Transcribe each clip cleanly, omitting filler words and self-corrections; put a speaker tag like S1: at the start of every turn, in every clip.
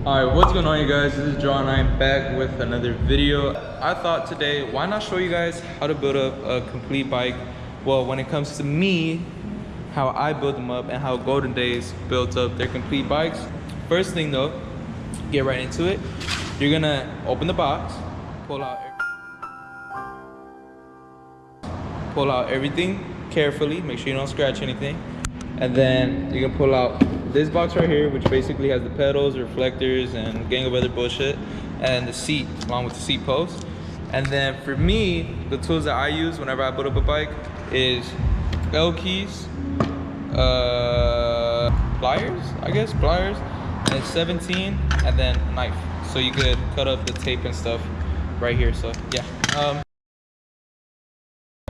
S1: Alright, what's going on, you guys? This is Joe and I'm back with another video. I thought today, why not show you guys how to build up a complete bike? Well, when it comes to me, how I build them up and how Golden Days built up their complete bikes. First thing though, get right into it. You're gonna open the box, pull out everything carefully, make sure you don't scratch anything. And then you can pull out this box right here, which basically has the pedals, reflectors, and a gang of other bullshit, and the seat, along with the seat post. And then for me, the tools that I use whenever I build up a bike is L keys, pliers, and 17, and then a knife. So you could cut up the tape and stuff right here. So yeah.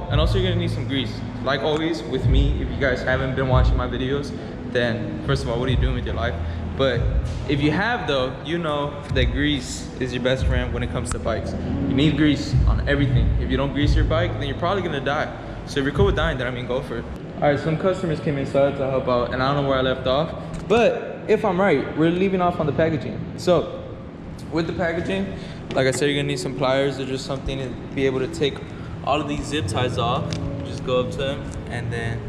S1: And also you're gonna need some grease. Like always with me, if you guys haven't been watching my videos, then first of all, what are you doing with your life? But if you have though, you know that grease is your best friend when it comes to bikes. You need grease on everything. If you don't grease your bike, then you're probably gonna die. So if you're cool with dying, then I mean, go for it. All right, some customers came inside to help out and I don't know where I left off. But if I'm right, we're leaving off on the packaging. So with the packaging, like I said, you're gonna need some pliers or just something to be able to take all of these zip ties off. Just go up to them and then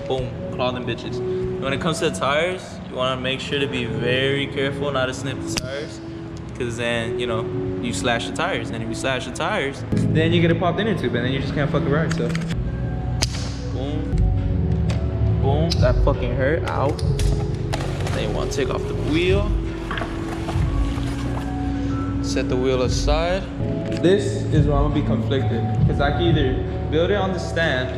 S1: boom, claw them bitches. When it comes to the tires, you want to make sure to be very careful not to snip the tires, because then, you know, you slash the tires. And if you slash the tires, then you get a popped inner tube and then you just can't fucking ride. So boom, boom, that fucking hurt. Ow. Then you want to take off the wheel, set the wheel aside. This is where I'm gonna be conflicted, because I can either build it on the stand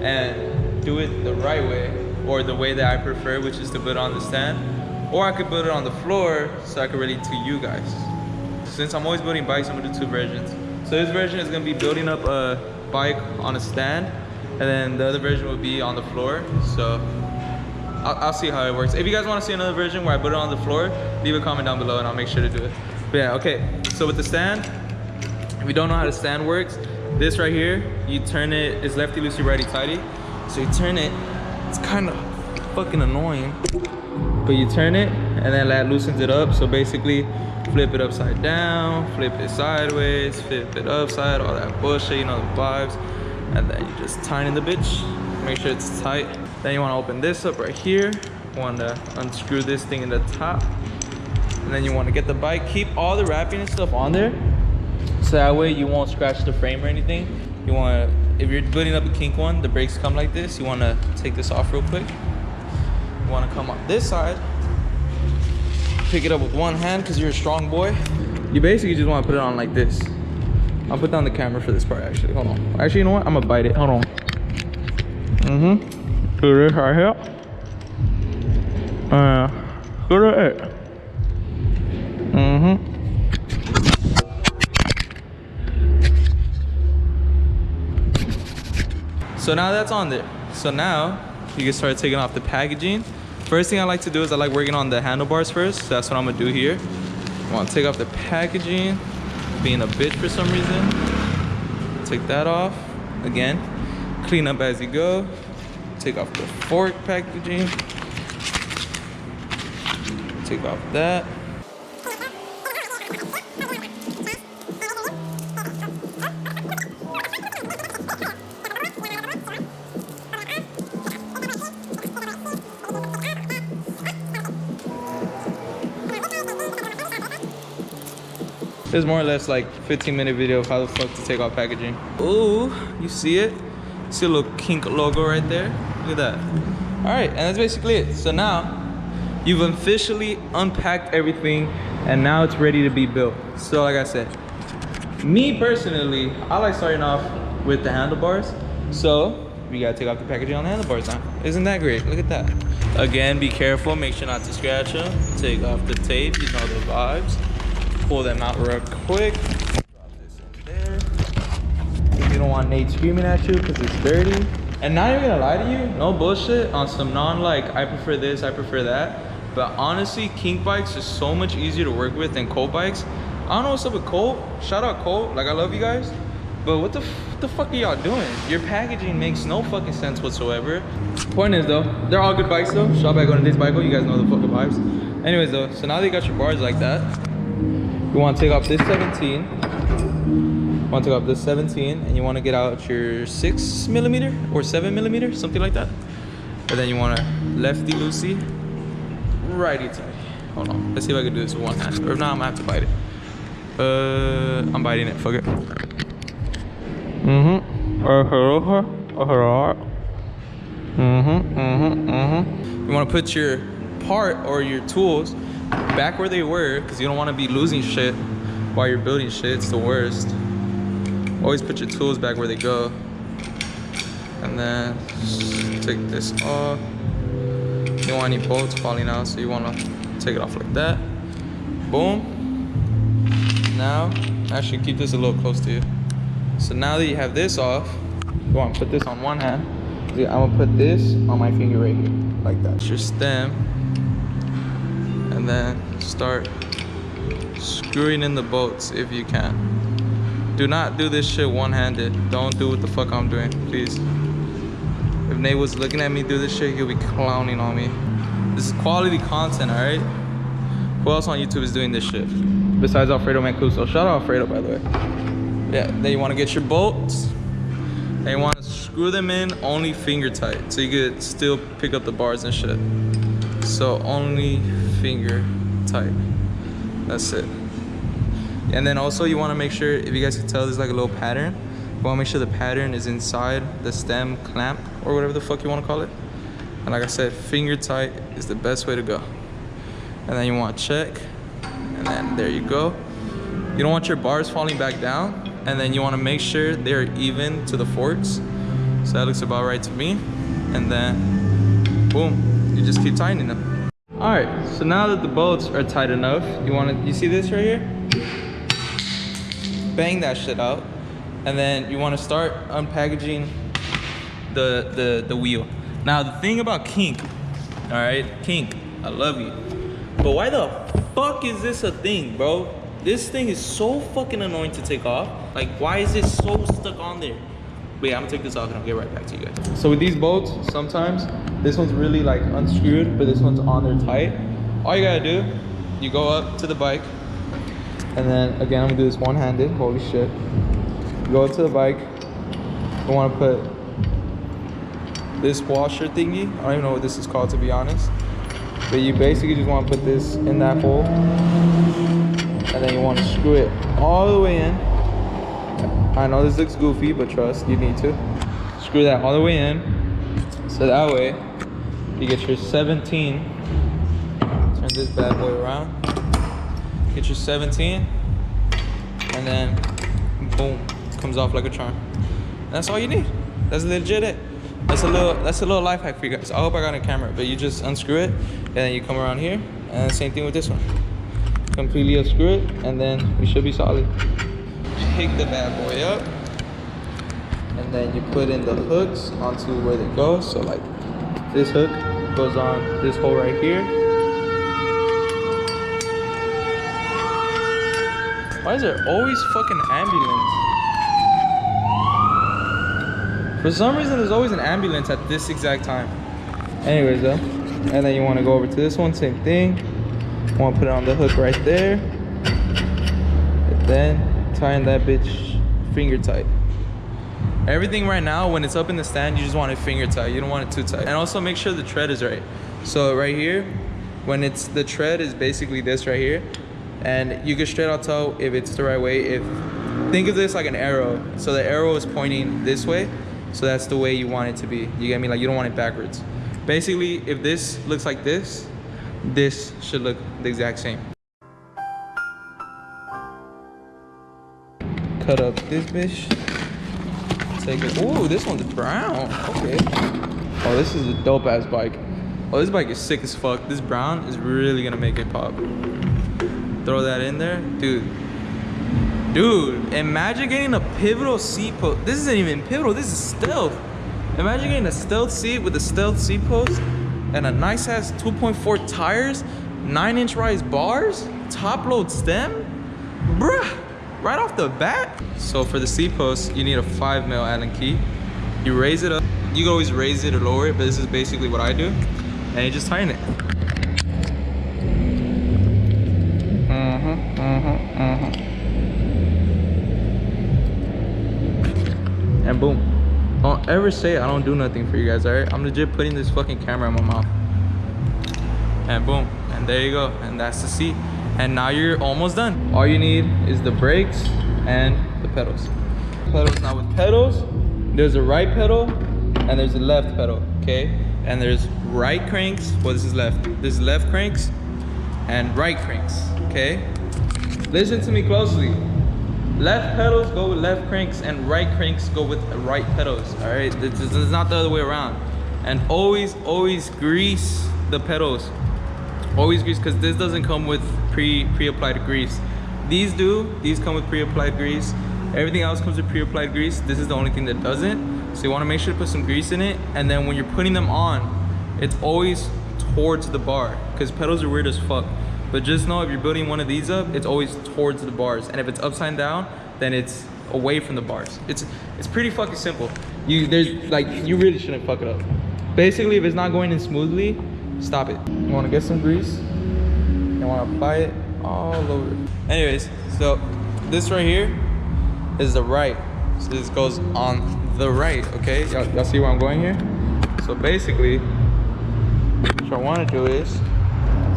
S1: and do it the right way, or the way that I prefer, which is to build it on the stand, or I could build it on the floor so I could relate to you guys. Since I'm always building bikes, I'm gonna do two versions. So this version is gonna be building up a bike on a stand, and then the other version will be on the floor. So I'll see how it works. If you guys wanna see another version where I put it on the floor, leave a comment down below and I'll make sure to do it. But yeah, okay, so with the stand, if you don't know how the stand works, this right here, you turn it, it's lefty loosey, righty tighty. So you turn it, it's kind of fucking annoying, but you turn it and then that loosens it up. So basically, flip it upside down, flip it sideways, flip it upside, all that bullshit, you know, the vibes. And then you just tighten the bitch, make sure it's tight. Then you want to open this up right here. You want to unscrew this thing in the top. And then you want to get the bike, keep all the wrapping and stuff on there, so that way you won't scratch the frame or anything. You want to, if you're building up a kink one, the brakes come like this. You want to take this off real quick. You want to come on this side, pick it up with one hand because you're a strong boy. You basically just want to put it on like this. I'll put down the camera for this part actually. Hold on. Actually, you know what? I'm gonna bite it. Hold on. Do this right here. Do it. So now that's on there. So now you can start taking off the packaging. First thing I like to do is I like working on the handlebars first. So that's what I'm gonna do here. I want to take off the packaging, being a bitch for some reason. Take that off. Again, clean up as you go. Take off the fork packaging. Take off that. This is more or less like 15-minute video of how the fuck to take off packaging. Ooh, you see it? See a little kink logo right there? Look at that. All right, and that's basically it. So now you've officially unpacked everything and now it's ready to be built. So like I said, me personally, I like starting off with the handlebars. So we gotta take off the packaging on the handlebars now. Isn't that great? Look at that. Again, be careful, make sure not to scratch them. Take off the tape, you know the vibes. Pull them out real quick. Drop this in there. You don't want Nate screaming at you because it's dirty. And not even gonna lie to you, no bullshit, on some non-like, I prefer this, I prefer that. But honestly, kink bikes is so much easier to work with than Colt bikes. I don't know what's up with Colt. Shout out Colt, like I love you guys. But what the fuck are y'all doing? Your packaging makes no fucking sense whatsoever. Point is though, they're all good bikes though. Shout out back on this bike, you guys know the fucking vibes. Anyways though, so now that you got your bars like that, you want to take off this 17. You want to take off this 17 and you want to get out your 6mm or 7mm, something like that. And then you want to lefty loosey, righty tighty. Hold on, let's see if I can do this with one hand. Or if not, I'm gonna have to bite it. I'm biting it, fuck it. You want to put your part or your tools back where they were, because you don't want to be losing shit while you're building shit. It's the worst. Always put your tools back where they go. And then take this off. You don't want any bolts falling out, so you want to take it off like that. Boom. Now, actually keep this a little close to you. So now that you have this off, you want to put this on one hand. I'm gonna put this on my finger right here, like that. It's your stem. And then start screwing in the bolts if you can. Do not do this shit one-handed. Don't do what the fuck I'm doing, please. If Nate was looking at me do this shit, he'll be clowning on me. This is quality content, all right? Who else on YouTube is doing this shit? Besides Alfredo Mancuso. Shout out Alfredo, by the way. Yeah, then you want to get your bolts. And you want to screw them in only finger tight, so you could still pick up the bars and shit. So only finger tight. That's it. And then also you want to make sure, if you guys can tell, there's like a little pattern. You want to make sure the pattern is inside the stem clamp or whatever the fuck you want to call it. And like I said, finger tight is the best way to go. And then you want to check, and then there you go. You don't want your bars falling back down, and then you want to make sure they're even to the forks. So that looks about right to me. And then boom, you just keep tightening them. All right, so now that the bolts are tight enough, you see this right here? Bang that shit out. And then you want to start unpackaging the wheel. Now the thing about kink, all right, kink, I love you, but why the fuck is this a thing, bro? This thing is so fucking annoying to take off. Like, why is it so stuck on there? Wait, I'm gonna take this off and I'll get right back to you guys. So with these bolts, sometimes this one's really like unscrewed, but this one's on there tight. All you gotta do, you go up to the bike, and then again, I'm gonna do this one-handed. Holy shit. You go up to the bike. You wanna put this washer thingy. I don't even know what this is called, to be honest. But you basically just wanna put this in that hole. And then you want to screw it all the way in. I know this looks goofy, but trust, you need to. Screw that all the way in. So that way, you get your 17. Turn this bad boy around. Get your 17. And then, boom, comes off like a charm. And that's all you need. That's legit it. That's a little life hack for you guys. I hope I got a camera, but you just unscrew it, and then you come around here, and same thing with this one. Completely unscrew it, and then we should be solid. Pick the bad boy up, and then you put in the hooks onto where they go. So like this hook goes on this hole right here. Why is there always fucking ambulance? For some reason there's always an ambulance at this exact time. Anyways though, and then you want to go over to this one, same thing. Want to put it on the hook right there, and then tying that bitch finger tight. Everything right now, when it's up in the stand, you just want it finger tight. You don't want it too tight. And also make sure the tread is right. So right here, when it's the tread is basically this right here, and you can straight out tell if it's the right way. Think of this like an arrow. So the arrow is pointing this way, so that's the way you want it to be. You get me? Like you don't want it backwards. Basically, if this looks like this should look the exact same. Cut up this bitch. Take it. Ooh, this one's brown. Okay. Oh, this is a dope ass bike. Oh, this bike is sick as fuck. This brown is really gonna make it pop. Throw that in there, dude. Dude, imagine getting a pivotal seat post. This isn't even pivotal. This is stealth. Imagine getting a stealth seat with a stealth seat post. And a nice ass 2.4 tires, 9-inch rise bars, top load stem, bruh, right off the bat. So for the seat post, you need a 5mm Allen key. You raise it up. You can always raise it or lower it, but this is basically what I do. And you just tighten it. ever say I don't do nothing for you guys, alright? I'm legit putting this fucking camera in my mouth. And boom, and there you go, and that's the seat. And now you're almost done. All you need is the brakes and the pedals. Now with pedals, there's a right pedal and there's a left pedal, okay? And there's right cranks, well this is left. This is left cranks and right cranks, okay? Listen to me closely. Left pedals go with left cranks and right cranks go with right pedals, all right? This is not the other way around. And always grease the pedals. Always grease, because this doesn't come with pre-applied grease. These do, these come with pre-applied grease. Everything else comes with pre-applied grease. This is the only thing that doesn't. So you wanna make sure to put some grease in it, and then when you're putting them on, it's always towards the bar, because pedals are weird as fuck. But just know if you're building one of these up, it's always towards the bars. And if it's upside down, then it's away from the bars. It's pretty fucking simple. You really shouldn't fuck it up. Basically, if it's not going in smoothly, stop it. You wanna get some grease, you wanna apply it all over. Anyways, so this right here is the right. So this goes on the right, okay? Y'all see where I'm going here? So basically, what I wanna do is,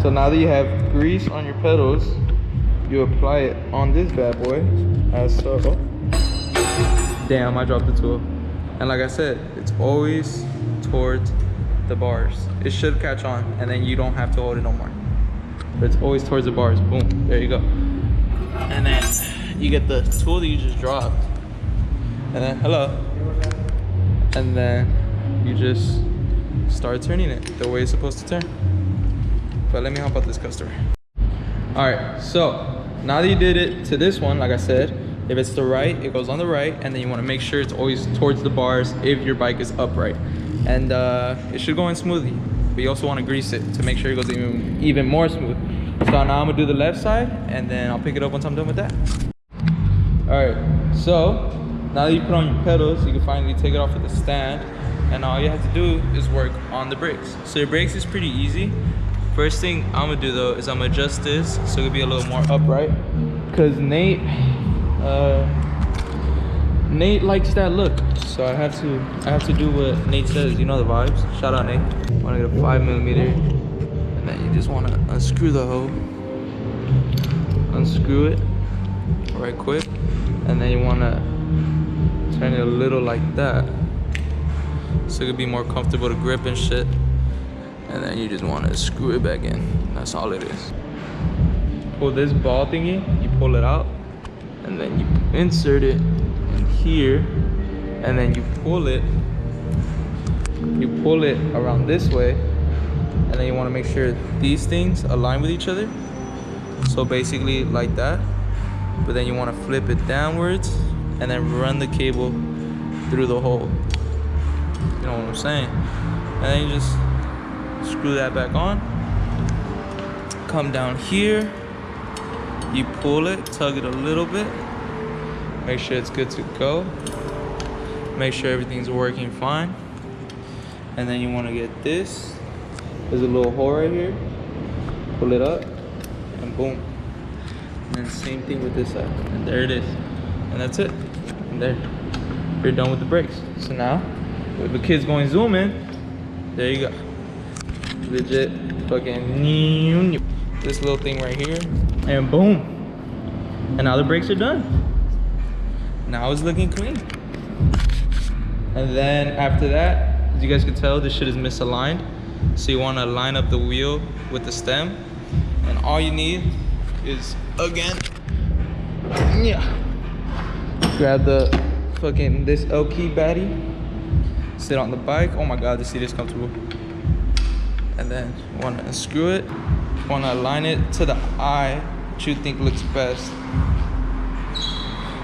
S1: so now that you have grease on your pedals, you apply it on this bad boy, as so. Damn, I dropped the tool. And like I said, it's always towards the bars. It should catch on, and then you don't have to hold it no more. But it's always towards the bars. Boom, there you go. And then you get the tool that you just dropped. And then, hello. And then you just start turning it the way it's supposed to turn. But let me help out this customer. All right, so now that you did it to this one, like I said, if it's the right, it goes on the right, and then you want to make sure it's always towards the bars if your bike is upright. And it should go in smoothly, but you also want to grease it to make sure it goes even more smooth. So now I'm gonna do the left side, and then I'll pick it up once I'm done with that. All right, so now that you put on your pedals, you can finally take it off of the stand, and all you have to do is work on the brakes. So your brakes is pretty easy. First thing I'm gonna do though is I'm gonna adjust this so it'll be a little more upright, because Nate likes that look. So I have to do what Nate says. You know the vibes. Shout out Nate. Wanna get a 5mm, and then you just wanna unscrew the hoe. Unscrew it right quick, and then you wanna turn it a little like that, so it could be more comfortable to grip and shit. And then you just want to screw it back in. That's all it is. Pull this ball thingy, you pull it out, and then you insert it in here, and then you pull it around this way, and then you want to make sure these things align with each other. So basically like that, but then you want to flip it downwards and then run the cable through the hole. You know what I'm saying? And then you just screw that back on, come down here, you pull it, tug it a little bit, make sure it's good to go, make sure everything's working fine, and then you want to get this, there's a little hole right here, pull it up, and boom. And then same thing with this side, and there it is, and that's it. And there, you're done with the brakes. So now, if the kid's going zoom in, there you go. Legit fucking this little thing right here, and boom, and now the brakes are done. Now it's looking clean. And then after that, as you guys can tell, this shit is misaligned, so you want to line up the wheel with the stem, and all you need is, again, grab the fucking this L-key baddie, sit on the bike. Oh my god, this seat is comfortable. And then you want to unscrew it, you want to align it to the eye that you think looks best.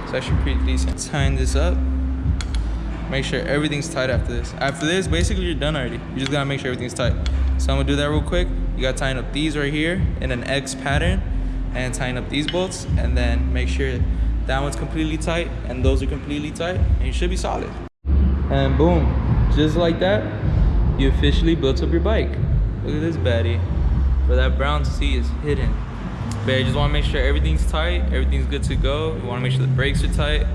S1: It's actually pretty decent. Tighten this up, make sure everything's tight after this. After this, basically you're done already. You just gotta make sure everything's tight. So I'm gonna do that real quick. You gotta tighten up these right here in an X pattern, and tighten up these bolts, and then make sure that one's completely tight and those are completely tight, and you should be solid. And boom, just like that, you officially built up your bike. Look at this baddie. But that brown C is hidden. But you just want to make sure everything's tight, everything's good to go. You want to make sure the brakes are tight,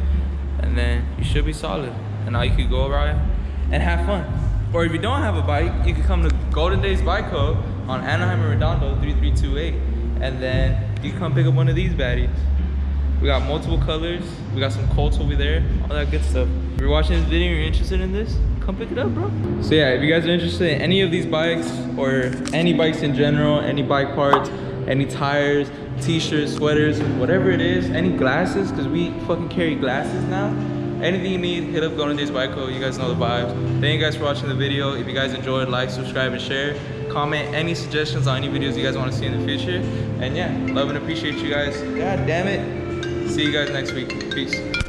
S1: and then you should be solid. And now you could go and have fun. Or if you don't have a bike, you can come to Golden Days Bike Co. on Anaheim and Redondo 3328, and then you can come pick up one of these baddies. We got multiple colors, we got some Colts over there, all that good stuff. If you're watching this video and you're interested in this, come pick it up, bro. So yeah, if you guys are interested in any of these bikes or any bikes in general, any bike parts, any tires, t-shirts, sweaters, whatever it is, any glasses, because we fucking carry glasses now. Anything you need, hit up Golden Days Bike Co. You guys know the vibes. Thank you guys for watching the video. If you guys enjoyed, like, subscribe, and share. Comment any suggestions on any videos you guys want to see in the future. And yeah, love and appreciate you guys. God damn it. See you guys next week. Peace.